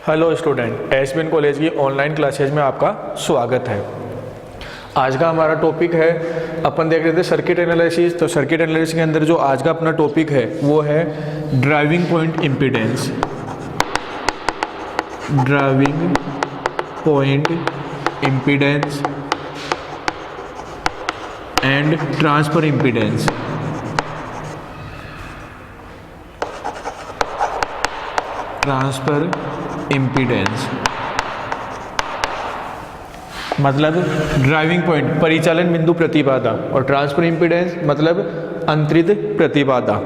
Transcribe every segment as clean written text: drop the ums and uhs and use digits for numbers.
Hello student, SBN college की online classes में आपका स्वागत है। आज का हमारा टॉपिक है, अपन देख रहे थे सर्किट एनालिसिस। तो सर्किट एनालिसिस के अंदर जो आज का अपना टॉपिक है वो है driving point impedance. Driving point impedance and transfer impedance. Transfer impedance मतलब ड्राइविंग पॉइंट परिचालन बिंदु प्रतिबाधा, और ट्रांसफर इम्पीडेंस मतलब अंतरित प्रतिबाधा।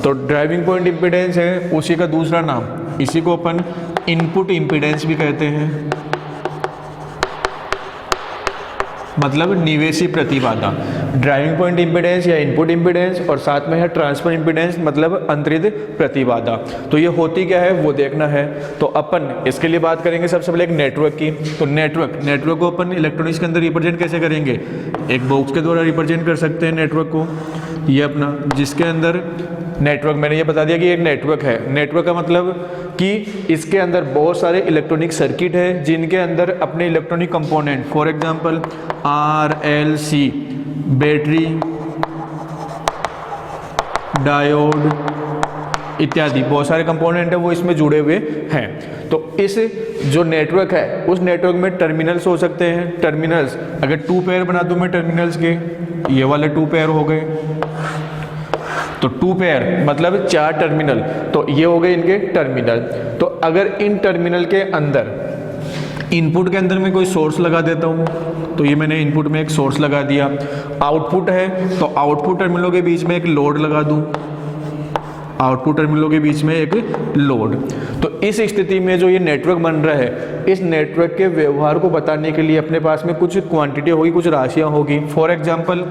तो ड्राइविंग पॉइंट इम्पीडेंस है उसी का दूसरा नाम, इसी को अपन इनपुट इम्पीडेंस भी कहते हैं, मतलब निवेशी प्रतिबाधा। ड्राइविंग पॉइंट इम्पीडेंस या इनपुट इम्पीडेंस, और साथ में है ट्रांसफर इम्पीडेंस मतलब अंतरित प्रतिबाधा। तो ये होती क्या है वो देखना है। तो अपन इसके लिए बात करेंगे सबसे पहले एक नेटवर्क की। तो नेटवर्क को अपन इलेक्ट्रॉनिक्स के अंदर रिप्रेजेंट कैसे करेंगे? एक बॉक्स के द्वारा रिप्रेजेंट कर सकते हैं नेटवर्क को। ये अपना जिसके अंदर नेटवर्क, मैंने ये बता दिया कि एक नेटवर्क है। नेटवर्क का मतलब कि इसके अंदर बहुत सारे इलेक्ट्रॉनिक सर्किट है जिनके अंदर अपने electronic component, for example RLC battery, diode इत्यादि बहुत सारे कंपोनेंट है वो इसमें जुड़े हुए हैं। तो इस जो नेटवर्क है उस नेटवर्क में टर्मिनल्स हो सकते हैं। टर्मिनल्स अगर 2 पेयर बना दूं मैं टर्मिनल्स के, ये वाले 2 पेयर हो गए, तो 2 पेयर मतलब 4 टर्मिनल, तो ये हो गए इनके टर्मिनल। तो अगर इन टर्मिनल के अंदर इनपुट के अंदर मैं कोई सोर्स लगा देता हूँ, तो ये मैंने इनपुट में एक सोर्स लगा दिया। आउटपुट है तो आउटपुट टर्मिनलों के बीच में एक लोड लगा दूँ, आउटपुट टर्मिनलों के बीच में एक लोड। तो इस स्थिति में जो ये नेटवर्क बन रहा है, इस नेटवर्क के व्यवहार को बताने के लिए अपने पास में कुछ क्वांटिटी होगी, कुछ राशियाँ होगी। फॉर एग्जाम्पल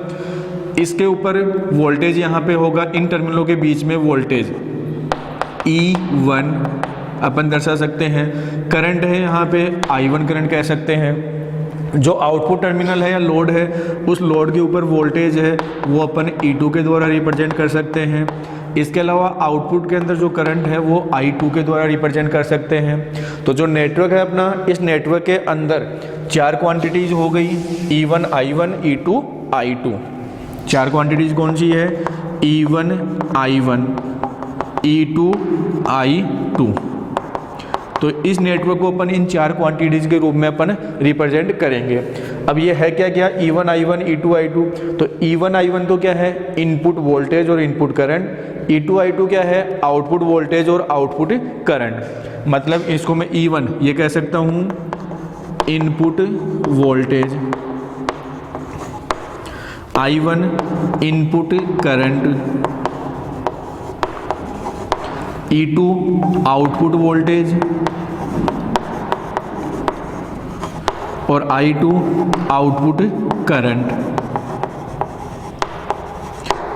इसके ऊपर वोल्टेज यहाँ पे होगा, इन टर्मिनलों के बीच में वोल्टेज E1 अपन दर्शा सकते हैं। करंट है यहाँ पे I1 करंट कह सकते हैं। जो आउटपुट टर्मिनल है या लोड है, उस लोड के ऊपर वोल्टेज है वो अपन E2 के द्वारा रिप्रेजेंट कर सकते हैं। इसके अलावा आउटपुट के अंदर जो करंट है वो I2 के द्वारा रिप्रेजेंट कर सकते हैं। तो जो नेटवर्क है अपना, इस नेटवर्क के अंदर 4 क्वांटिटीज हो गई, E1 I1 E2 I2। 4 quantities कौन सी है? E1 I1 E2 I2। तो इस नेटवर्क को अपन इन 4 क्वांटिटीज के रूप में अपन रिप्रेजेंट करेंगे। अब ये है क्या क्या? E1 I1 E2 I2। तो E1 I1 तो क्या है? इनपुट वोल्टेज और इनपुट करंट। E2 I2 क्या है? आउटपुट वोल्टेज और आउटपुट करंट। मतलब इसको मैं E1 ये कह सकता हूँ input voltage, I1 input current, E2 output voltage और I2 आउटपुट करंट।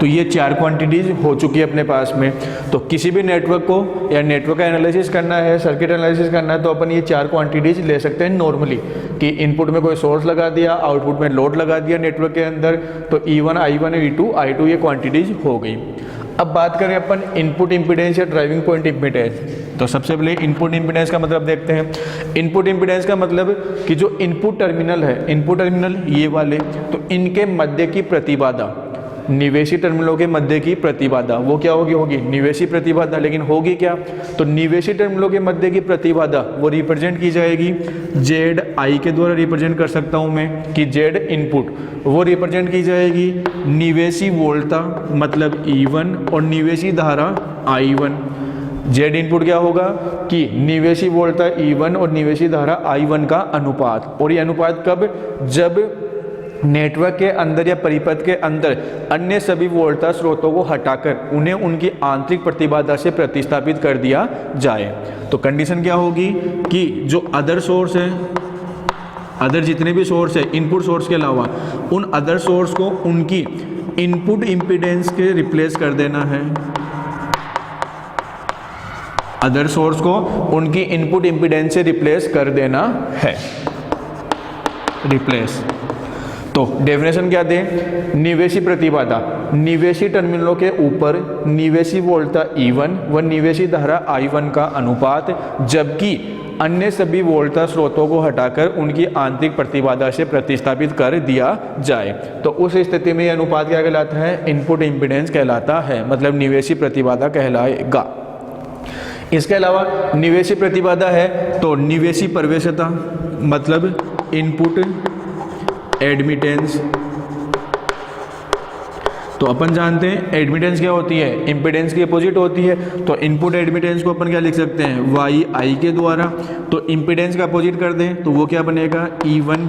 तो ये 4 क्वांटिटीज हो चुकी है अपने पास में। तो किसी भी नेटवर्क को या नेटवर्क का एनालिसिस करना है, सर्किट एनालिसिस करना है, तो अपन ये 4 क्वांटिटीज ले सकते हैं नॉर्मली, कि इनपुट में कोई सोर्स लगा दिया, आउटपुट में लोड लगा दिया नेटवर्क के अंदर, तो E1 I1 E2 I2 ये क्वांटिटीज हो गई। अब बात करें अपन इनपुट इम्पीडेंस या ड्राइविंग पॉइंट इम्पीडेंस। तो सबसे पहले इनपुट इम्पीडेंस का मतलब देखते हैं। इनपुट इम्पीडेंस का मतलब कि जो इनपुट टर्मिनल है, इनपुट टर्मिनल ये वाले, तो इनके मध्य की प्रतिबाधा, निवेशी टर्मिनलों के मध्य की प्रतिबाधा वो क्या होगी निवेशी प्रतिबाधा। लेकिन होगी क्या? तो निवेशी टर्मिनलों के मध्य की प्रतिबाधा वो रिप्रेजेंट की जाएगी ZI के द्वारा रिप्रेजेंट कर सकता हूं मैं, कि Z इनपुट वो रिप्रेजेंट की जाएगी निवेशी वोल्टता मतलब E1 और निवेशी धारा I1। Z इनपुट क्या होगा कि निवेशी वोल्टता E1 और निवेशी धारा I1 का अनुपात। और ये अनुपात कब? जब नेटवर्क के अंदर या परिपथ के अंदर अन्य सभी वोल्टता स्रोतों को हटाकर उन्हें उनकी आंतरिक प्रतिबाधा से प्रतिस्थापित कर दिया जाए। तो कंडीशन क्या होगी कि जो अदर सोर्स है, अदर जितने भी सोर्स है इनपुट सोर्स के अलावा, उन अदर सोर्स को उनकी इनपुट इम्पीडेंस के रिप्लेस कर देना है। अदर सोर्स को उनकी इनपुट इम्पीडेंस से रिप्लेस कर देना है, रिप्लेस। तो डेफिनेशन क्या दें, निवेशी प्रतिबाधा निवेशी टर्मिनलों के ऊपर निवेशी वोल्टता E1 व निवेशी धारा I1 का अनुपात, जबकि अन्य सभी वोल्टता स्रोतों को हटाकर उनकी आंतरिक प्रतिबाधा से प्रतिस्थापित कर दिया जाए। तो उस स्थिति में यह अनुपात क्या कहलाता है, इनपुट इम्पीडेंस कहलाता है, मतलब निवेशी प्रतिबाधा कहलाएगा। इसके अलावा निवेशी प्रतिबाधा है तो निवेशी प्रवेश्यता मतलब इनपुट एडमिटेंस। तो अपन जानते हैं एडमिटेंस क्या होती है, इम्पीडेंस की अपोजिट होती है। तो इनपुट एडमिटेंस को अपन क्या लिख सकते हैं, वाई आई के द्वारा। तो इम्पीडेंस का अपोजिट कर दें तो वो क्या बनेगा, I1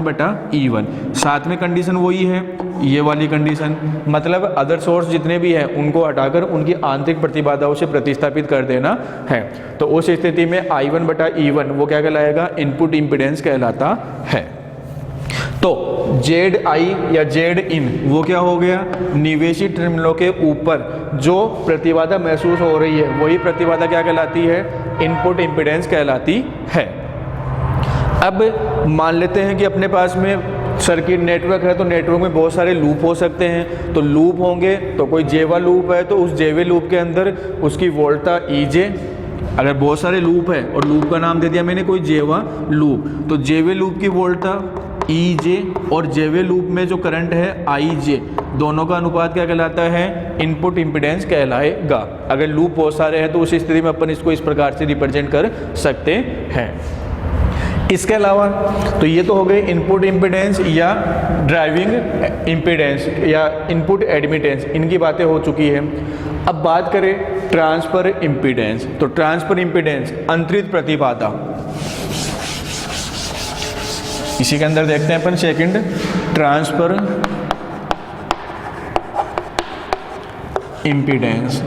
बटा E1। साथ में कंडीशन वही है, ये वाली कंडीशन, मतलब अदर सोर्स जितने भी हैं उनको हटाकर उनकी आंतरिक प्रतिबाधाओं से प्रतिस्थापित कर देना है। तो उस स्थिति में I1 बटा E1 वो क्या कहलाएगा, इनपुट इम्पीडेंस कहलाता है। तो ZI या Zin वो क्या हो गया, निवेशी टर्मिनलों के ऊपर जो प्रतिबाधा महसूस हो रही है वही प्रतिबाधा क्या कहलाती है, इनपुट इम्पीडेंस कहलाती है। अब मान लेते हैं कि अपने पास में सर्किट नेटवर्क है, तो नेटवर्क में बहुत सारे लूप हो सकते हैं। तो लूप होंगे तो कोई जेवा लूप है तो उस जेवे लूप के अंदर उसकी वोल्टता EJ, अगर बहुत सारे लूप है और लूप का नाम दे दिया मैंने कोई जेवा लूप, तो जेवे लूप की वोल्टता EJ और जेवे लूप में जो करंट है IJ, दोनों का अनुपात क्या कहलाता है, इनपुट इम्पीडेंस कहलाएगा। अगर लूप बहुत सारे हैं तो उस स्थिति में अपन इसको इस प्रकार से रिप्रेजेंट कर सकते हैं। इसके अलावा तो ये तो हो गए इनपुट इम्पीडेंस या ड्राइविंग इम्पीडेंस या इनपुट एडमिटेंस, इनकी बातें हो चुकी है। अब बात करें ट्रांसफर इम्पीडेंस। तो ट्रांसफर इम्पीडेंस अंतरित प्रतिबाधा, इसी के अंदर देखते हैं अपन सेकंड, ट्रांसफर इम्पीडेंस।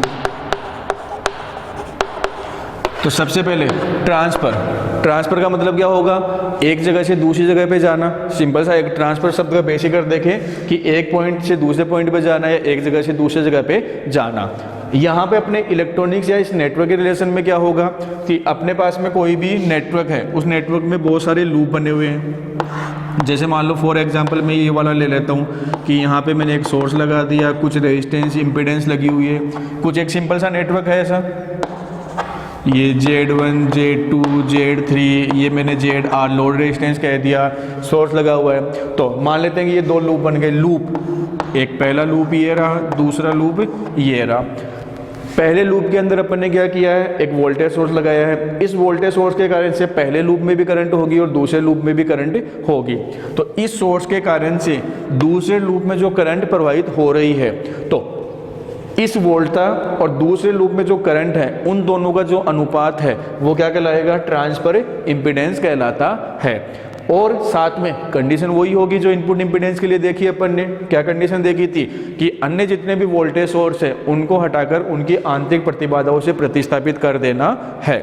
तो सबसे पहले ट्रांसफर का मतलब क्या होगा, एक जगह से दूसरी जगह पे जाना। सिंपल सा एक ट्रांसफर शब्द का बेसिक अर्थ देखें कि एक पॉइंट से दूसरे पॉइंट पे जाना या एक जगह से दूसरे जगह पे जाना। यहाँ पे अपने इलेक्ट्रॉनिक्स या इस नेटवर्क के रिलेशन में क्या होगा कि अपने पास में कोई भी नेटवर्क है, उस नेटवर्क में बहुत सारे लूप बने हुए हैं। जैसे मान लो फॉर एग्जांपल मैं ये वाला ले लेता हूँ कि यहाँ पे मैंने एक सोर्स लगा दिया, कुछ रेजिस्टेंस इम्पीडेंस लगी हुई है, कुछ एक सिंपल सा नेटवर्क है ऐसा, ये Z1 Z2 Z3, ये मैंने ZR लोड रेजिस्टेंस कह दिया, सोर्स लगा हुआ है। तो मान लेते हैं कि ये दो लूप बन गए। लूप एक पहला लूप ये रहा, दूसरा लूप ये रहा। पहले लूप के अंदर अपन ने क्या किया है, एक वोल्टेज सोर्स लगाया है। इस वोल्टेज सोर्स के कारण से पहले लूप में भी करंट होगी और दूसरे लूप में भी करंट होगी। तो इस सोर्स के कारण से दूसरे लूप में जो करंट प्रवाहित हो रही है, तो इस वोल्टता और दूसरे लूप में जो करंट है उन दोनों का जो अनुपात है वो क्या कहलाएगा, ट्रांसफर इम्पीडेंस कहलाता है। और साथ में कंडीशन वही होगी जो इनपुट इम्पीडेंस के लिए देखी अपन ने। क्या कंडीशन देखी थी कि अन्य जितने भी वोल्टेज सोर्स है उनको हटाकर उनकी आंतरिक प्रतिबाधाओं से प्रतिस्थापित कर देना है।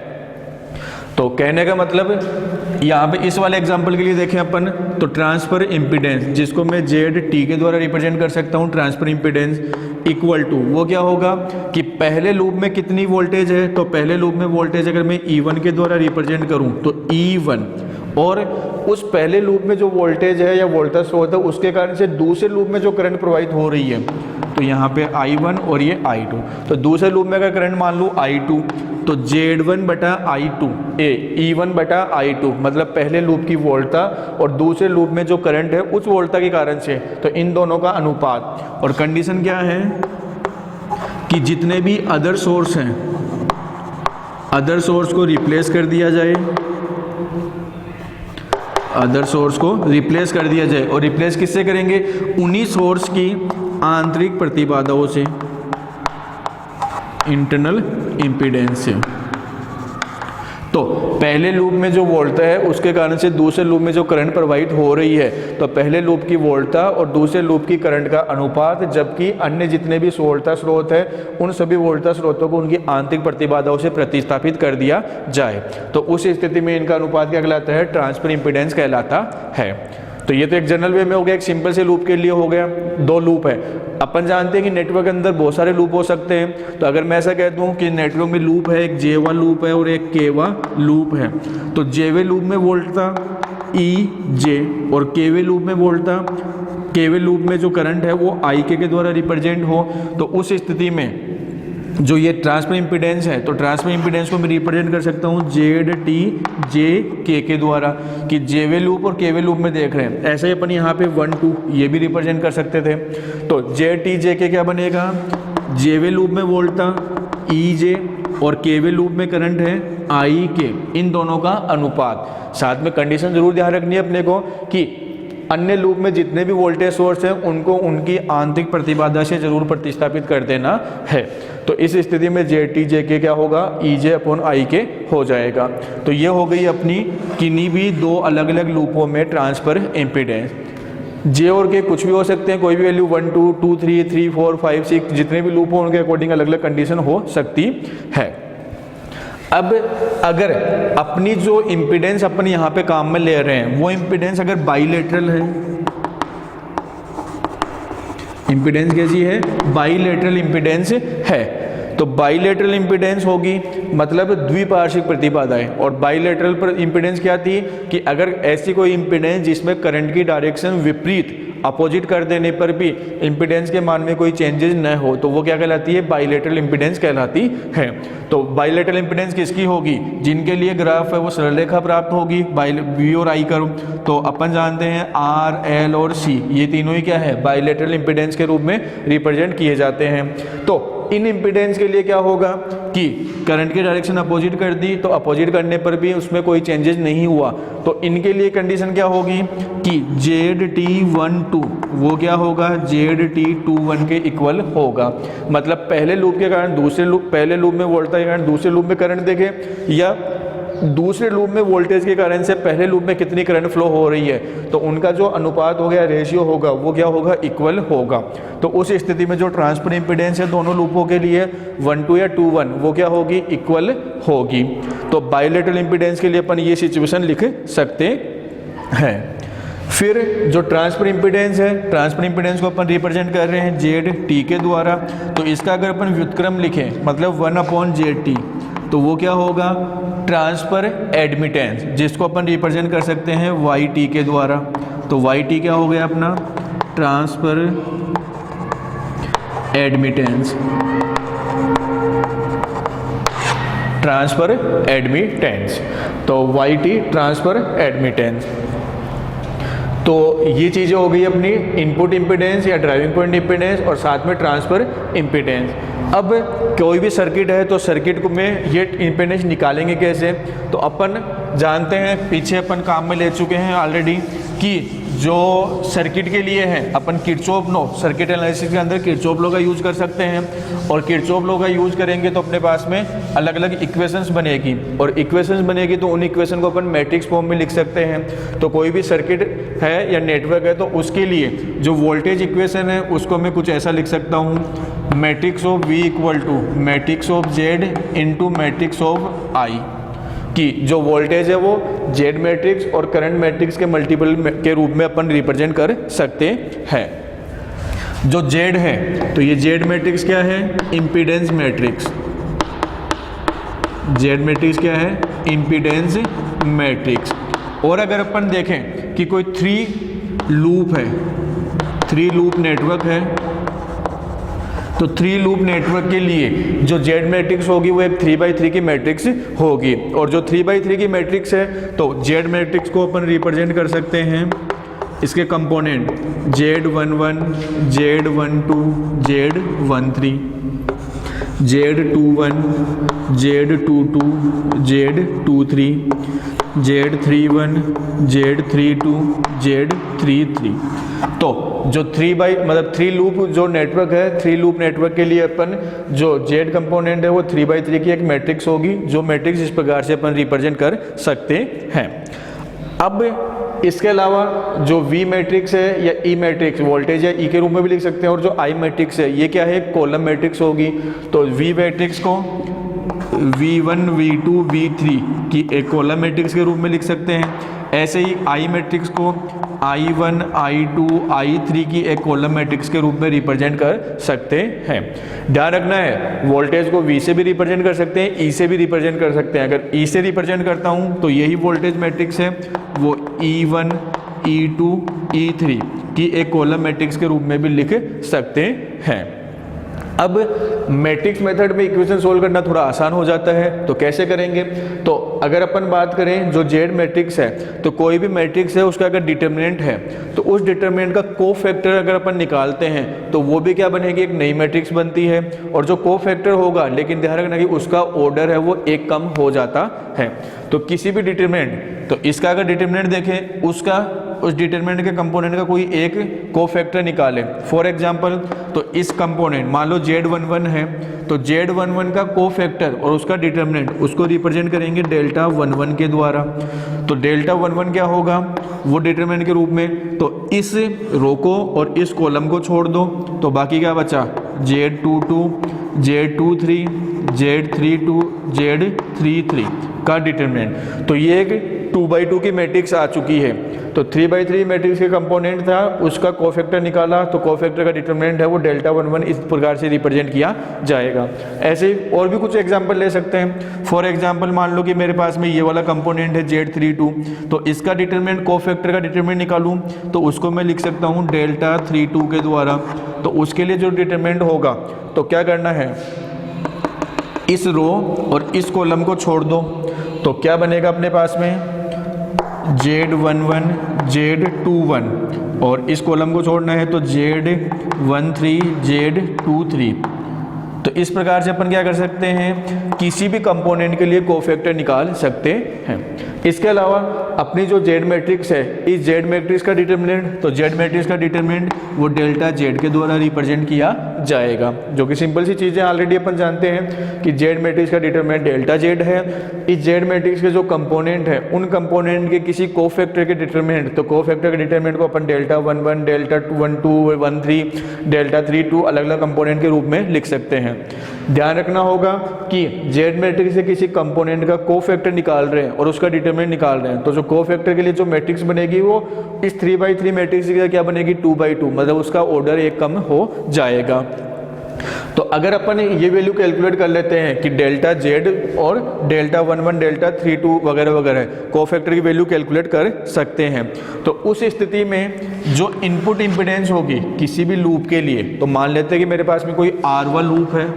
तो कहने का मतलब यहाँ पे इस वाले एग्जांपल के लिए देखें अपन, तो ट्रांसफर इम्पीडेंस जिसको मैं ZT के द्वारा रिप्रेजेंट कर सकता हूँ, ट्रांसफर इम्पीडेंस इक्वल टू वो क्या होगा कि पहले लूप में कितनी वोल्टेज है, तो पहले लूप में वोल्टेज अगर मैं E1 के द्वारा रिप्रेजेंट करूँ तो E1, और उस पहले लूप में जो वोल्टेज है या वोल्टेज स्रोत है उसके कारण से दूसरे लूप में जो करंट प्रवाहित हो रही है, तो यहाँ पे I1 और ये I2। तो दूसरे लूप में अगर करंट मान लूँ I2, तो Z1 बटा I2 E1 बटा I2, मतलब पहले लूप की वोल्टता और दूसरे लूप में जो करंट है उस वोल्टता के कारण से, तो इन दोनों का अनुपात। और कंडीशन क्या है कि जितने भी अदर सोर्स हैं, अदर सोर्स को रिप्लेस कर दिया जाए, अदर सोर्स को रिप्लेस कर दिया जाए। और रिप्लेस किससे करेंगे, उन्हीं सोर्स की आंतरिक प्रतिबाधाओं से, इंटरनल इम्पीडेंस से। तो पहले लूप में जो वोल्टता है उसके कारण से दूसरे लूप में जो करंट प्रवाहित हो रही है, तो पहले लूप की वोल्टता और दूसरे लूप की करंट का अनुपात, जबकि अन्य जितने भी वोल्टता स्रोत है उन सभी वोल्टता स्रोतों को उनकी आंतरिक प्रतिबाधाओं से प्रतिस्थापित कर दिया जाए। तो उस स्थिति में इनका अनुपात क्या कहलाता है, ट्रांसफर इम्पीडेंस कहलाता है। तो ये तो एक जनरल वे में हो गया, एक सिंपल से लूप के लिए हो गया। दो लूप है, अपन जानते हैं कि नेटवर्क के अंदर बहुत सारे लूप हो सकते हैं। तो अगर मैं ऐसा कह दूं कि नेटवर्क में लूप है, एक जेवा लूप है और एक केवा लूप है, तो जेवे लूप में वोल्टता ई जे, और केवे लूप में बोलता केवे लूप में जो करंट है वो आई के द्वारा रिप्रेजेंट हो, तो उस स्थिति में जो ये ट्रांसफर इम्पीडेंस है, तो ट्रांसफर इम्पीडेंस को मैं रिप्रेजेंट कर सकता हूँ जेड टी जे के द्वारा, कि जेवे लूप और केवे लूप में देख रहे हैं। ऐसे ही अपन यहाँ पे 1 2 ये भी रिप्रेजेंट कर सकते थे। तो जेड टी जे के क्या बनेगा, जेवे लूप में वोल्टा ई जे और केवे लूप में करंट है आई के, इन दोनों का अनुपात। साथ में कंडीशन जरूर ध्यान रखनी है अपने को कि अन्य लूप में जितने भी वोल्टेज सोर्स हैं उनको उनकी आंतरिक प्रतिबाधा से जरूर प्रतिस्थापित कर देना है। तो इस स्थिति में जे टी जे के क्या होगा, ई जे अपॉन आई के हो जाएगा। तो ये हो गई अपनी किन्हीं भी दो अलग अलग लूपों में ट्रांसफर इम्पीडेंस। जे और के कुछ भी हो सकते हैं, कोई भी वैल्यू 1 2 2 3 3 4 5 6 जितने भी लूप हो उनके अकॉर्डिंग अलग अलग कंडीशन हो सकती है। अब अगर अपनी जो इम्पीडेंस अपन यहाँ पे काम में ले रहे हैं वो इम्पीडेंस अगर बाईलेटरल है, इम्पीडेंस कैसी है, बाईलेटरल इम्पीडेंस है, तो बाईलेटरल इम्पीडेंस होगी मतलब द्विपार्श्विक प्रतिबाधाएं। और बाईलेटरल पर इम्पीडेंस क्या थी कि अगर ऐसी कोई इम्पीडेंस जिसमें करंट की डायरेक्शन विपरीत अपोजिट कर देने पर भी इम्पीडेंस के मान में कोई चेंजेस न हो, तो वो क्या कहलाती है, बाईलेटरल इम्पीडेंस कहलाती है। तो बाईलेटरल इम्पीडेंस किसकी होगी, जिनके लिए ग्राफ है वो सरल रेखा प्राप्त होगी, बी और आई करूँ तो अपन जानते हैं आर एल और सी ये तीनों ही क्या है, बाईलेटरल इम्पीडेंस के रूप में रिप्रेजेंट किए जाते हैं। तो इन इम्पीडेंस के लिए क्या होगा कि करंट की डायरेक्शन अपोजिट कर दी, तो अपोजिट करने पर भी उसमें कोई चेंजेस नहीं हुआ, तो इनके लिए कंडीशन क्या होगी कि जेड टी 1 2 वो क्या होगा, जेड टी 2 1 के इक्वल होगा। मतलब पहले लूप के कारण दूसरे लूप, पहले लूप में वोल्टेज के कारण दूसरे लूप में करंट देखे, या दूसरे लूप में वोल्टेज के कारण से पहले लूप में कितनी करंट फ्लो हो रही है, तो उनका जो अनुपात हो गया, रेशियो होगा, वो क्या होगा, इक्वल होगा। तो उस स्थिति में जो ट्रांसफर इम्पीडेंस है दोनों लूपों के लिए 1 2 या 2 1 वो क्या होगी, इक्वल होगी। तो बाईलेटरल इम्पीडेंस के लिए अपन ये सिचुएशन लिख सकते हैं। फिर जो ट्रांसफर इम्पीडेंस है, ट्रांसफर इम्पीडेंस को अपन रिप्रेजेंट कर रहे हैं जेड टी के द्वारा, तो इसका अगर अपन व्युत्क्रम लिखें मतलब 1/जेड टी, तो वो क्या होगा, ट्रांसफर एडमिटेंस, जिसको अपन रिप्रेजेंट कर सकते हैं वाई टी के द्वारा। तो वाई टी क्या हो गया अपना, ट्रांसफर एडमिटेंस, ट्रांसफर एडमिटेंस, तो वाई टी ट्रांसफर एडमिटेंस। तो ये चीज़ें हो गई अपनी इनपुट इम्पीडेंस या ड्राइविंग पॉइंट इम्पीडेंस और साथ में ट्रांसफर इम्पीडेंस। अब कोई भी सर्किट है तो सर्किट में ये इम्पीडेंस निकालेंगे कैसे, तो अपन जानते हैं, पीछे अपन काम में ले चुके हैं ऑलरेडी कि जो सर्किट के लिए है अपन किरचॉफ लॉ, सर्किट एनालिसिस के अंदर किरचॉफ लॉ का यूज़ कर सकते हैं, और किरचॉफ लॉ का यूज़ करेंगे तो अपने पास में अलग अलग इक्वेशंस बनेगी, और इक्वेशंस बनेगी तो उन इक्वेशन को अपन मैट्रिक्स फॉर्म में लिख सकते हैं। तो कोई भी सर्किट है या नेटवर्क है तो उसके लिए जो वोल्टेज इक्वेशन है उसको मैं कुछ ऐसा लिख सकता हूँ, matrix of V equal to matrix of Z into matrix of I, कि जो वोल्टेज है वो जेड मैट्रिक्स और करंट मैट्रिक्स के मल्टीपल के रूप में अपन रिप्रेजेंट कर सकते हैं। जो जेड है तो ये जेड मैट्रिक्स क्या है, इम्पीडेंस मैट्रिक्स, जेड मैट्रिक्स क्या है, इम्पीडेंस मैट्रिक्स। और अगर अपन देखें कि कोई 3 लूप है, 3 लूप नेटवर्क है, तो 3 लूप नेटवर्क के लिए जो जेड मैट्रिक्स होगी वो एक 3/3 की मैट्रिक्स होगी, और जो 3/3 की मैट्रिक्स है तो जेड मैट्रिक्स को अपन रिप्रेजेंट कर सकते हैं, इसके component Z11 Z12 Z13 Z21 Z22 Z23 Z31 Z32 Z33। तो जो 3 लूप जो नेटवर्क है, 3 लूप नेटवर्क के लिए अपन जो जेड कंपोनेंट है वो 3/3 की एक मैट्रिक्स होगी, जो मैट्रिक्स इस प्रकार से अपन रिप्रेजेंट कर सकते हैं। अब इसके अलावा जो V मैट्रिक्स है या E मैट्रिक्स, वोल्टेज या E के रूप में भी लिख सकते हैं, और जो I मैट्रिक्स है ये क्या है, कॉलम मैट्रिक्स होगी। तो V मैट्रिक्स को V1 V2 V3 की एक कॉलम मैट्रिक्स के रूप में लिख सकते हैं। ऐसे ही I मैट्रिक्स को I1, I2, I3 की एक कॉलम मैट्रिक्स के रूप में रिप्रेजेंट कर सकते हैं। ध्यान रखना है वोल्टेज को V से भी रिप्रेजेंट कर सकते हैं, E से भी रिप्रेजेंट कर सकते हैं। अगर E से रिप्रेजेंट करता हूँ तो यही वोल्टेज मैट्रिक्स है वो E1, E2, E3 की एक कॉलम मैट्रिक्स के रूप में भी लिख सकते हैं। अब मैट्रिक्स मेथड में इक्वेशन सोल्व करना थोड़ा आसान हो जाता है, तो कैसे करेंगे? तो अगर अपन बात करें जो जेड मैट्रिक्स है, तो कोई भी मैट्रिक्स है उसका अगर डिटर्मिनेंट है तो उस डिटर्मिनेंट का कोफैक्टर अगर अपन निकालते हैं तो वो भी क्या बनेगी, एक नई मैट्रिक्स बनती है। और जो कोफैक्टर होगा, लेकिन ध्यान रखना कि उसका ऑर्डर है वो एक कम हो जाता है। तो किसी भी डिटर्मिनेंट, तो इसका अगर डिटर्मिनेंट देखें, उसका उस डिटर्मिनेंट के कंपोनेंट का कोई एक कोफैक्टर निकालें। फॉर एग्जांपल तो इस कंपोनेंट मान लो Z11 है, तो Z11 का कोफैक्टर और उसका डिटर्मिनेंट उसको रिप्रेजेंट करेंगे डेल्टा 11 के द्वारा। तो डेल्टा 11 क्या होगा, वो डिटर्मिनेंट के रूप में, तो इस रो को और इस कॉलम को छोड़ दो तो बाकी क्या बचा, Z22, Z23, Z32, Z33 का डिटर्मिनेंट। तो ये एक 2x2 की मैट्रिक्स आ चुकी है। तो 3x3 मैट्रिक्स के कंपोनेंट था, उसका कोफैक्टर निकाला, तो कोफैक्टर का डिटर्मिनेंट है वो डेल्टा 11 इस प्रकार से रिप्रेजेंट किया जाएगा। ऐसे ही और भी कुछ एग्जांपल ले सकते हैं। फॉर एग्जांपल मान लो कि मेरे पास में ये वाला कंपोनेंट है Z32, तो इसका डिटर्मिनेंट कोफैक्टर का डिटर्मिनेंट निकालूं तो उसको मैं लिख सकता हूँ डेल्टा 32 के द्वारा। तो उसके लिए जो डिटर्मिनेंट होगा तो क्या करना है, इस रो और इस कॉलम को छोड़ दो तो क्या बनेगा अपने पास में, Z11, Z21 और इस कॉलम को छोड़ना है तो Z13, Z23। तो इस प्रकार से अपन क्या कर सकते हैं, किसी भी कंपोनेंट के लिए कोफैक्टर निकाल सकते हैं। इसके अलावा अपनी जो जेड मैट्रिक्स है, इस जेड मैट्रिक्स का डिटर्मिनेंट, तो जेड मैट्रिक्स का डिटर्मिनेंट वो डेल्टा जेड के द्वारा रिप्रेजेंट किया जाएगा, जो कि सिंपल सी चीज़ें ऑलरेडी अपन जानते हैं कि जेड मैट्रिक्स का डिटर्मिनेंट डेल्टा जेड है। इस जेड मैट्रिक्स के जो कंपोनेंट है उन कंपोनेंट के किसी कोफैक्टर के डिटर्मिनेंट, तो कोफैक्टर के डिटर्मिनेंट को अपन डेल्टा 11, डेल्टा 12, 13, डेल्टा 32 अलग अलग कंपोनेंट के रूप में लिख सकते हैं। ध्यान रखना होगा कि जेड मैट्रिक्स से किसी कंपोनेंट का कोफैक्टर निकाल रहे हैं और उसका डिटर्मिनेंट निकाल रहे हैं, तो जो कोफैक्टर के लिए जो मैट्रिक्स बनेगी वो इस 3x3 मैट्रिक्स की क्या बनेगी, 2x2, मतलब उसका ऑर्डर एक कम हो जाएगा। तो अगर अपन ये वैल्यू कैलकुलेट कर लेते हैं कि डेल्टा जेड और डेल्टा 11, डेल्टा 32 वगैरह वगैरह कोफैक्टर की वैल्यू कैलकुलेट कर सकते हैं, तो उस स्थिति में जो इनपुट इम्पीडेंस होगी किसी भी लूप के लिए, तो मान लेते हैं कि मेरे पास में कोई R1 लूप है,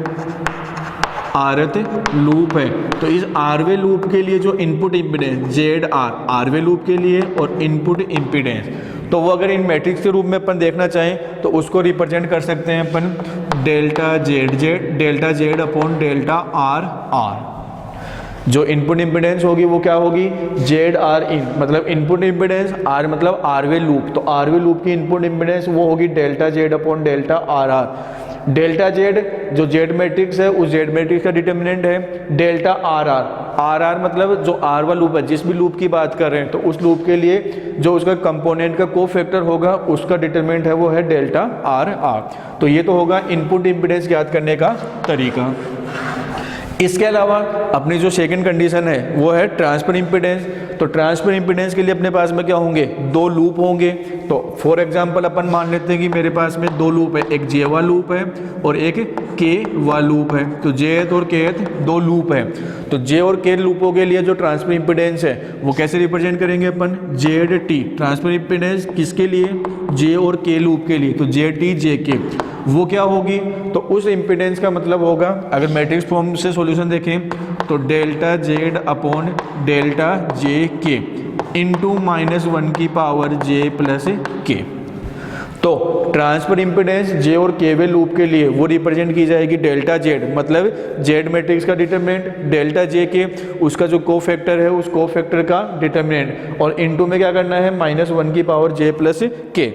आरत लूप है, तो इस आरवे लूप के लिए जो इनपुट इम्पीडेंस जेड आरवे लूप के लिए और इनपुट इम्पीडेंस, तो वो अगर इन मैट्रिक्स के रूप में अपन देखना चाहें तो उसको रिप्रेजेंट कर सकते हैं अपन delta Z upon delta R. जो इनपुट इम्पीडेंस होगी वो क्या होगी, जेड आर इन, मतलब इनपुट इम्पीडेंस, आर मतलब आरवे लूप, तो आरवे लूप की इनपुट इम्पीडेंस वो होगी delta Z upon delta are. Delta Z जो जेड मैट्रिक्स है उस जेड मैट्रिक्स का डिटर्मिनेंट है डेल्टा आर मतलब जो आर वाला लूप है, जिस भी लूप की बात कर रहे हैं, तो उस लूप के लिए जो उसका कंपोनेंट का कोफैक्टर होगा उसका डिटर्मिनेंट है वो है डेल्टा आर। तो ये तो होगा इनपुट इम्पीडेंस ज्ञात करने का तरीका। इसके अलावा अपनी जो सेकंड कंडीशन है वो है ट्रांसफर इम्पीडेंस। तो ट्रांसफर इम्पीडेंस के लिए अपने पास में क्या होंगे, दो लूप होंगे। तो फॉर एग्जांपल अपन मान लेते हैं कि मेरे पास में दो लूप है, एक जे वाला लूप है और एक के वाला लूप है। तो जेथ और केथ दो लूप है, तो जे और के लूपों के लिए जो ट्रांसफर इम्पीडेंस है वो कैसे रिप्रेजेंट करेंगे अपन, जेड टी। ट्रांसफर इम्पीडेंस किसके लिए, जे और के लूप के लिए, तो जे टी जे के वो क्या होगी, तो उस इम्पीडेंस का मतलब होगा, अगर मैट्रिक्स फॉर्म से सॉल्यूशन देखें तो delta Z upon delta J के इंटू -1 की पावर जे प्लस के। तो ट्रांसफर इम्पीडेंस जे और के वे लूप के लिए वो रिप्रेजेंट की जाएगी डेल्टा जेड, मतलब जेड मैट्रिक्स का डिटर्मिनेंट, डेल्टा जे के उसका जो कोफैक्टर है उस कोफैक्टर का डिटर्मिनेंट, और इनटू में क्या करना है -1 की पावर जे प्लस के।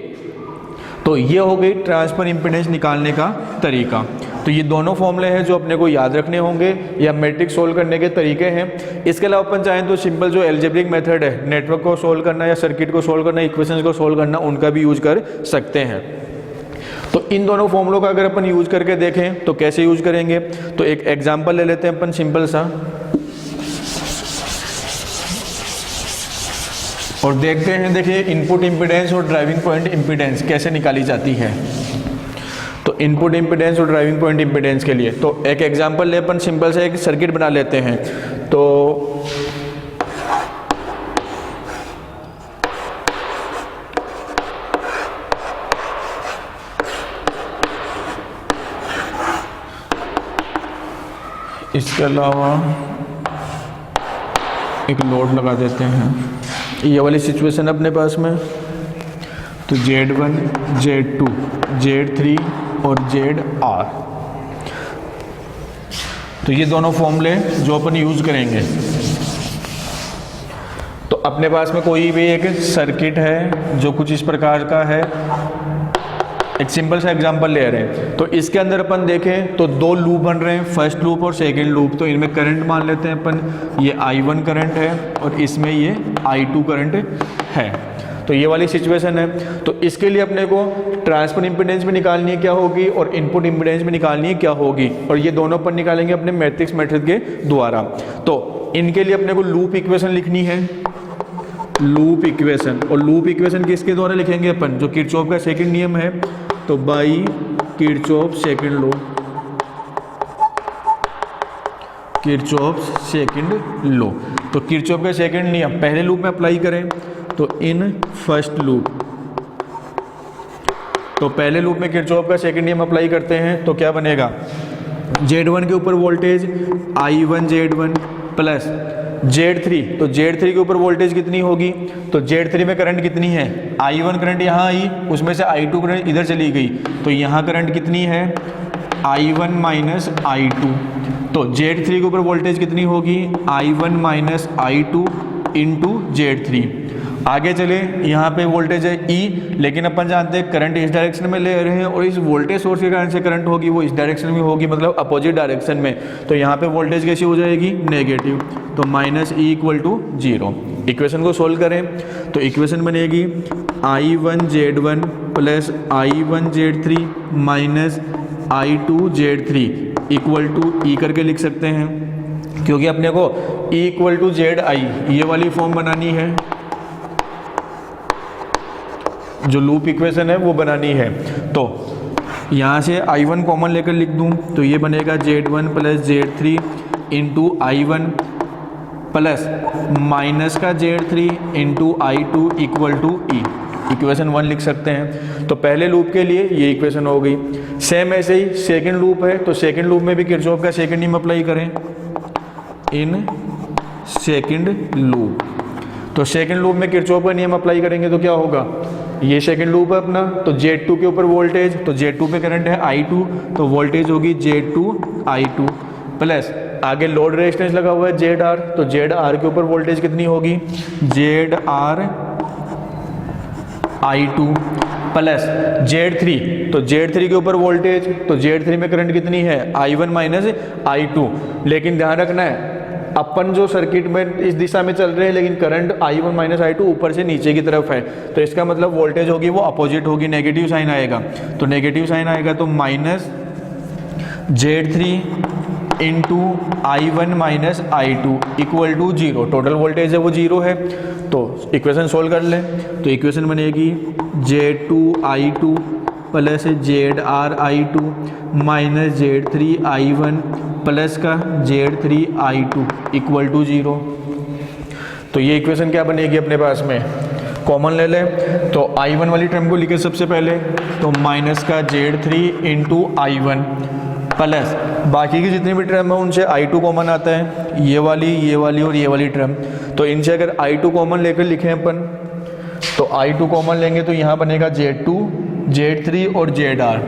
तो ये हो गई ट्रांसफर इम्पीडेंस निकालने का तरीका। तो ये दोनों फॉर्मूले हैं जो अपने को याद रखने होंगे या मैट्रिक्स सोल्व करने के तरीके हैं। इसके अलावा अपन चाहें तो सिंपल जो एल्जेब्रिक मेथड है, नेटवर्क को सोल्व करना या सर्किट को सोल्व करना, इक्वेशंस को सोल्व करना, उनका भी यूज कर सकते हैं। तो इन दोनों फॉर्मूलों का अगर अपन यूज करके देखें तो कैसे यूज करेंगे, तो एक एग्जाम्पल ले लेते हैं अपन सिंपल सा। और देखते हैं, देखिए इनपुट इम्पीडेंस और ड्राइविंग पॉइंट इम्पीडेंस कैसे निकाली जाती है। तो इनपुट इम्पीडेंस और ड्राइविंग पॉइंट इम्पीडेंस के लिए तो एक एग्जांपल ले, अपन सिंपल से एक सर्किट बना लेते हैं। तो इसके अलावा एक लोड लगा देते हैं, ये वाली सिचुएशन अपने पास में। तो Z1, Z2, Z3 और ZR, तो ये दोनों फॉर्मूले जो अपन यूज करेंगे। तो अपने पास में कोई भी एक सर्किट है जो कुछ इस प्रकार का है, एक सिंपल सा एग्जांपल ले रहे हैं। तो इसके अंदर अपन देखें तो दो लूप बन रहे हैं, फर्स्ट लूप और सेकंड लूप। तो इनमें करंट मान लेते हैं अपन, ये I1 करंट है और इसमें ये I2 करंट है। तो ये वाली सिचुएशन है। तो इसके लिए अपने को ट्रांसफर इम्पीडेंस भी निकालनी है क्या होगी और इनपुट इम्पीडेंस भी निकालनी है क्या होगी, और ये दोनों अपन निकालेंगे अपने मैट्रिक्स मेथड के द्वारा। तो इनके लिए अपने को लूप इक्वेशन लिखनी है, लूप इक्वेशन। और लूप इक्वेशन किसके द्वारा लिखेंगे अपन, जो किरचॉफ का सेकंड नियम है, तो by Kirchhoff second law, Kirchhoff second law. तो किरचॉफ का सेकंड नियम पहले लूप में अप्लाई करें, तो इन फर्स्ट लूप, तो पहले लूप में किरचॉफ का सेकंड नियम अप्लाई करते हैं तो क्या बनेगा, Z1 के ऊपर voltage I1 Z1 plus Z3, तो Z3 के ऊपर वोल्टेज कितनी होगी, तो Z3 में करंट कितनी है, I1 करंट यहाँ आई, उसमें से I2 करंट इधर चली गई, तो यहाँ करंट कितनी है I1 माइनस I2। तो Z3 के ऊपर वोल्टेज कितनी होगी I1 minus I2 into Z3। आगे चले, यहाँ पे वोल्टेज है E, लेकिन अपन जानते हैं करंट इस डायरेक्शन में ले रहे हैं और इस वोल्टेज सोर्स के कारण से करंट होगी वो इस डायरेक्शन में होगी, मतलब अपोजिट डायरेक्शन में। तो यहाँ पे वोल्टेज कैसी हो जाएगी, नेगेटिव। तो minus E equal to 0। Equation को सोल्व करें तो इक्वेशन बनेगी I1 Z1 plus I1 Z3 minus I2 Z3 equal to E करके लिख सकते हैं, क्योंकि अपने को E इक्वल टू ZI ये वाली फॉर्म बनानी है, जो लूप इक्वेशन है वो बनानी है। तो यहाँ से I1 कॉमन लेकर लिख दूँ तो ये बनेगा Z1 plus Z3 into I1 plus minus का Z3 into I2 equal to E, equation 1 लिख सकते हैं। तो पहले लूप के लिए ये इक्वेशन हो गई। सेम ऐसे ही सेकंड लूप है, तो सेकंड लूप में भी किरचॉफ का सेकंड नियम अप्लाई करें इन सेकंड लूप। तो सेकंड लूप में किरचॉफ का नियम अप्लाई करेंगे तो क्या होगा, ये सेकंड लूप है अपना, तो Z2 के ऊपर वोल्टेज, तो Z2 पे करंट है I2, तो वोल्टेज होगी Z2 I2 प्लस आगे लोड रेजिस्टेंस लगा हुआ है ZR, तो ZR के ऊपर वोल्टेज कितनी होगी ZR I2 प्लस Z3, तो Z3 के ऊपर वोल्टेज, तो Z3 में करंट कितनी है I1 माइनस I2। लेकिन ध्यान रखना है अपन जो सर्किट में इस दिशा में चल रहे हैं, लेकिन करंट I1 माइनस I2 ऊपर से नीचे की तरफ है, तो इसका मतलब वोल्टेज होगी वो अपोजिट होगी, नेगेटिव साइन आएगा। तो नेगेटिव साइन आएगा तो minus Z3 into I1 minus I2 equal to 0। Total voltage है वो 0 है। तो इक्वेशन सोल्व कर लें तो इक्वेशन बनेगी Z2 I2 plus ZR I2 minus Z3 I1 plus का Z3 I2 इक्वल टू 0। तो ये इक्वेशन क्या बनेगी अपने पास में, कॉमन ले लें तो I1 वाली टर्म को लिखे सबसे पहले, तो माइनस का Z3 इंटू I1 प्लस बाकी की जितनी भी टर्म है उनसे I2 कॉमन आता है, ये वाली और ये वाली टर्म। तो इनसे अगर I2 कॉमन लेकर लिखें अपन, तो I2 कॉमन लेंगे तो यहाँ बनेगा Z2 Z3 और ZR,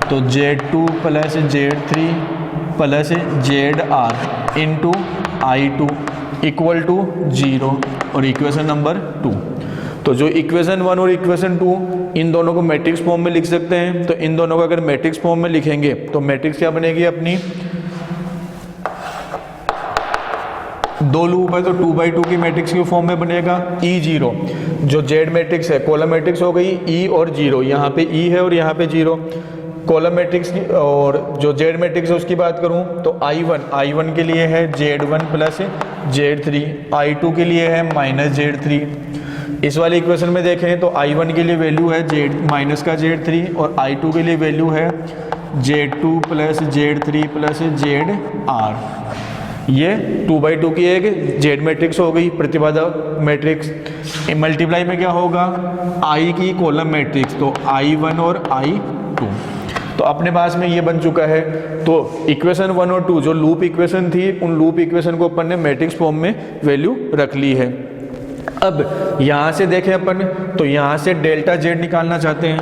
तो Z2 plus Z3 plus ZR into I2 equal to 0 और इक्वेशन नंबर 2। तो जो इक्वेशन 1 और इक्वेशन 2 इन दोनों को मैट्रिक्स फॉर्म में लिख सकते हैं। तो इन दोनों को अगर मैट्रिक्स फॉर्म में लिखेंगे तो मैट्रिक्स क्या बनेगी अपनी, दो लूप है तो 2/2 की मैट्रिक्स के फॉर्म में बनेगा E0। जो Z मैट्रिक्स है कॉलम मैट्रिक्स हो गई E और 0, यहाँ पे E है और यहाँ पे 0 कॉलम मैट्रिक्स की। और जो Z मैट्रिक्स है उसकी बात करूँ तो I1 के लिए है Z1 प्लस Z3, I2 के लिए है माइनस Z3 इस वाले इक्वेशन में देखें तो I1 के लिए वैल्यू है Z माइनस का Z3 और I2 के लिए वैल्यू है Z2 plus Z3 plus ZR। ये 2/2 की एक Z मैट्रिक्स हो गई, प्रतिबाधा मैट्रिक्स। मल्टीप्लाई में क्या होगा, I की कॉलम मैट्रिक्स, तो I1 और I2। तो अपने पास में ये बन चुका है। तो इक्वेशन 1 और 2 जो लूप इक्वेशन थी, उन लूप इक्वेशन को अपन ने मैट्रिक्स फॉर्म में वैल्यू रख ली है। अब यहाँ से देखें अपन, तो यहाँ से डेल्टा जेड निकालना चाहते हैं,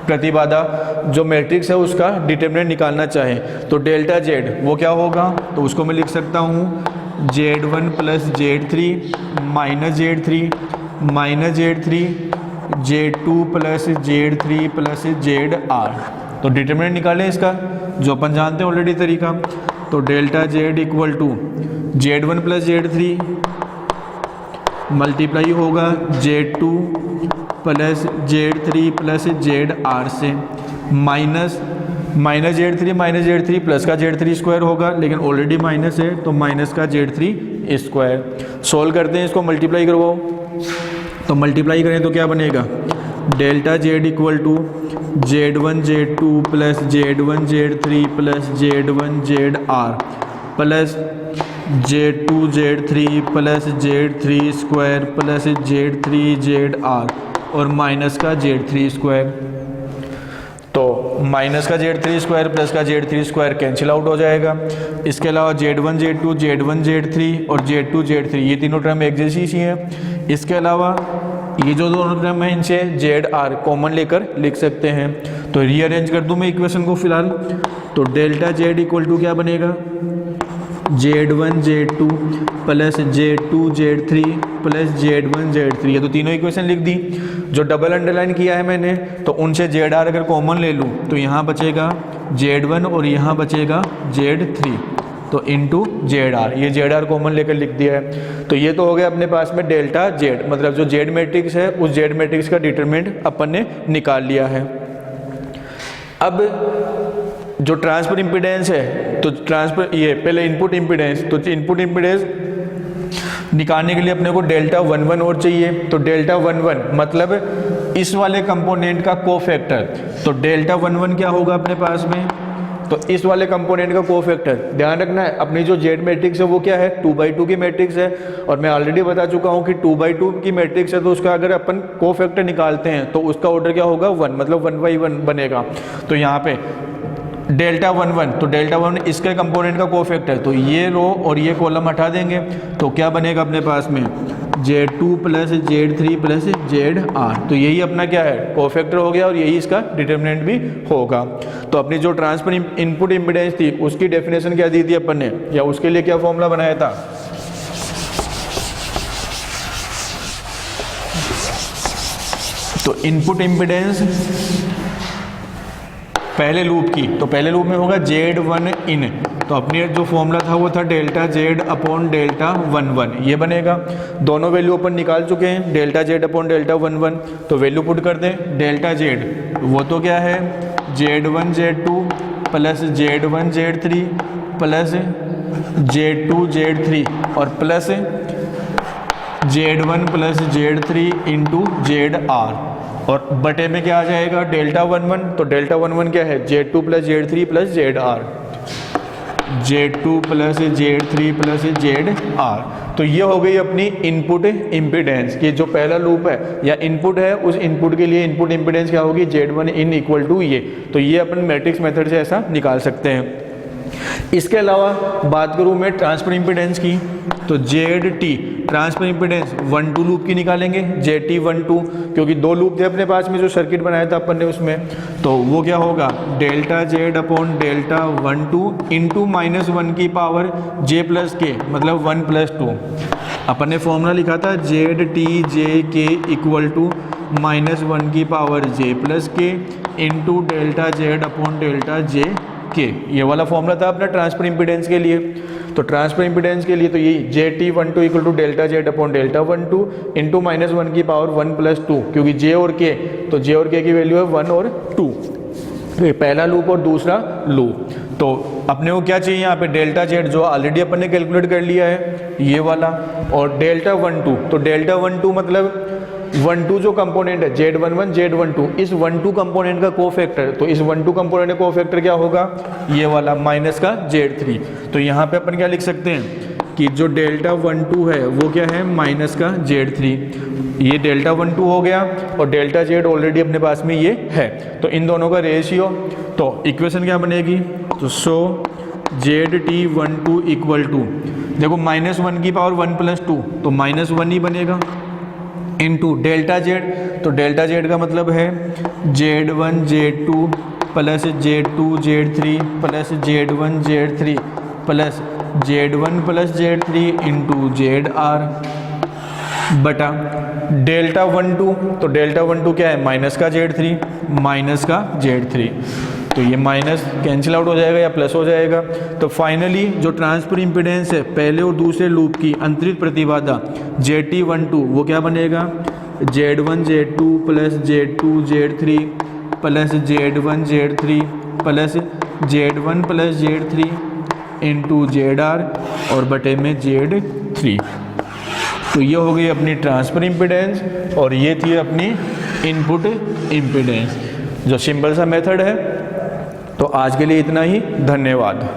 प्रतिबाधा जो मैट्रिक्स है उसका डिटरमिनेंट निकालना चाहें, तो डेल्टा जेड वो क्या होगा, तो उसको मैं लिख सकता हूँ Z1 plus Z3 minus Z3 Z2 plus Z3 plus ZR। तो डिटरमिनेंट निकालें इसका, जो अपन जानते हैं ऑलरेडी तरीका। तो delta Z equal to Z1 plus Z3 multiply होगा Z2 plus Z3 plus ZR से, माइनस Z3 प्लस का Z3 स्क्वायर होगा, लेकिन ऑलरेडी माइनस है तो माइनस का Z3 स्क्वायर। सोल्व करते हैं इसको, मल्टीप्लाई करवाओ। तो मल्टीप्लाई करें तो क्या बनेगा, delta Z equal to Z1 Z2 plus Z1 Z3 plus Z1 ZR plus Z2 Z3 plus Z3 square plus Z3 ZR और माइनस का Z3 स्क्वायर। तो माइनस का Z3 स्क्वायर प्लस का Z3 स्क्वायर कैंसिल आउट हो जाएगा। इसके अलावा Z1 Z2 Z1 Z3 और Z2 Z3 ये तीनों टर्म एक जैसी ही हैं। इसके अलावा ये जो दोनों टर्म हैं इनसे ZR कॉमन लेकर लिख सकते हैं। तो रीअरेंज कर दूं मैं इक्वेशन को फिलहाल, तो डेल्टा जेड इक्वल टू क्या बनेगा, Z1 Z2 plus Z2 Z3 plus Z1 Z3। ये तो तीनों इक्वेशन लिख दी। जो डबल अंडरलाइन किया है मैंने, तो उनसे ZR अगर कॉमन ले लूँ तो यहाँ बचेगा Z1 और यहाँ बचेगा Z3, तो इनटू ZR, ये ZR कॉमन लेकर लिख दिया है। तो ये तो हो गया अपने पास में डेल्टा जेड, मतलब जो Z मैट्रिक्स है उस Z मैट्रिक्स का डिटरमिनेंट अपन ने निकाल लिया है। अब जो ट्रांसफर इम्पीडेंस है, तो ट्रांसफर ये पहले इनपुट इम्पीडेंस, तो इनपुट इम्पीडेंस निकालने के लिए अपने को डेल्टा 11 और चाहिए। तो डेल्टा 11 मतलब इस वाले कंपोनेंट का कोफैक्टर। तो डेल्टा 11 क्या होगा अपने पास में, तो इस वाले कंपोनेंट का कोफैक्टर। ध्यान रखना है अपनी जो Z मैट्रिक्स है वो क्या है, 2/2 की मैट्रिक्स है। और मैं ऑलरेडी बता चुका हूँ कि 2/2 की मैट्रिक्स है तो उसका अगर अपन कोफैक्टर निकालते हैं तो उसका ऑर्डर क्या होगा, 1, मतलब 1/1 बनेगा। तो यहाँ पे डेल्टा 11, तो डेल्टा 1 इसके कंपोनेंट का कोफैक्टर, तो ये रो और ये कॉलम हटा देंगे तो क्या बनेगा अपने पास में, Z2 plus Z3 plus ZR। तो यही अपना क्या है, कोफैक्टर हो गया और यही इसका डिटरमिनेंट भी होगा। तो अपनी जो ट्रांसफर इनपुट इम्पीडेंस थी उसकी डेफिनेशन क्या दी थी अपन ने, या उसके लिए क्या फॉर्मूला बनाया था, तो इनपुट इम्पीडेंस पहले लूप की, तो पहले लूप में होगा Z1 इन, तो अपने जो फॉर्मूला था वो था डेल्टा जेड अपॉन डेल्टा 11, ये बनेगा। दोनों वैल्यू अपन निकाल चुके हैं, डेल्टा जेड अपॉन डेल्टा 11, तो वैल्यू पुट कर दें। डेल्टा जेड वो तो क्या है, Z1 Z2 plus Z1 Z3 plus Z2 Z3 और plus Z1 plus Z3 into ZR, और बटे में क्या आ जाएगा, डेल्टा 11। तो डेल्टा 11 क्या है, Z2 plus Z3 plus ZR, Z2 plus Z3 plus ZR। तो ये हो गई अपनी इनपुट इम्पीडेंस की, जो पहला लूप है या इनपुट है उस इनपुट के लिए इनपुट इम्पीडेंस क्या होगी, Z1 इन इक्वल टू ये। तो ये अपन मैट्रिक्स मेथड से ऐसा निकाल सकते हैं। इसके अलावा बात करूँ मैं ट्रांसफर इम्पीडेंस की, तो ZT ट्रांसफर इम्पीडेंस 1-2 लूप की निकालेंगे, ZT 1-2, क्योंकि 2 लूप थे अपने पास में जो सर्किट बनाया था अपन ने उसमें। तो वो क्या होगा, delta Z upon delta 1-2 into -1 की पावर J प्लस के, मतलब 1 प्लस 2। अपन ने फॉर्मूला लिखा था ZT JK इक्वल टू -1 की पावर J प्लस के into delta Z upon delta JK। ये वाला फॉर्मूला था अपना ट्रांसफर इम्पीडेंस के लिए। तो ट्रांसफर इम्पीडेंस के लिए तो यही ZT 1-2 equal to delta Z upon delta 1-2 into -1 की पावर 1 प्लस 2, क्योंकि J और K, तो J और K की वैल्यू है 1 और 2, पहला लूप और दूसरा लूप। तो अपने को क्या चाहिए यहाँ पे, डेल्टा जेड जो ऑलरेडी अपन ने कैलकुलेट कर लिया है ये वाला, और डेल्टा 1-2, तो डेल्टा 1-2 मतलब 12 जो कंपोनेंट है Z11 Z12, इस 12 कंपोनेंट का कोफैक्टर, तो इस 12 कंपोनेंट का कोफैक्टर क्या होगा, ये वाला माइनस का Z3। तो यहाँ पे अपन क्या लिख सकते हैं कि जो डेल्टा 12 है वो क्या है, माइनस का Z3। ये डेल्टा 12 हो गया और डेल्टा Z ऑलरेडी अपने पास में ये है, तो इन दोनों का रेशियो, तो इक्वेशन क्या बनेगी, तो सो ZT12 इक्वल टू, देखो -1 की पावर 1 + 2 तो -1 ही बनेगा, इनटू डेल्टा Z, तो डेल्टा Z का मतलब है Z1 Z2 plus Z2 Z3 plus Z1 Z3 plus Z1 plus Z3 into ZR बटा डेल्टा 12, तो डेल्टा 12 क्या है, माइनस का Z3 माइनस का Z3, तो ये माइनस कैंसिल आउट हो जाएगा या प्लस हो जाएगा। तो फाइनली जो ट्रांसफर इम्पीडेंस है पहले और दूसरे लूप की अंतरित प्रतिबाधा ZT12 वो क्या बनेगा, Z1 Z2 plus Z2 Z3 plus Z1 Z3 plus Z1 plus Z3 into ZR और बटे में Z3। तो ये हो गई अपनी ट्रांसफर इम्पीडेंस और ये थी अपनी इनपुट इम्पीडेंस, जो सिंपल सा मेथड है। तो आज के लिए इतना ही, धन्यवाद।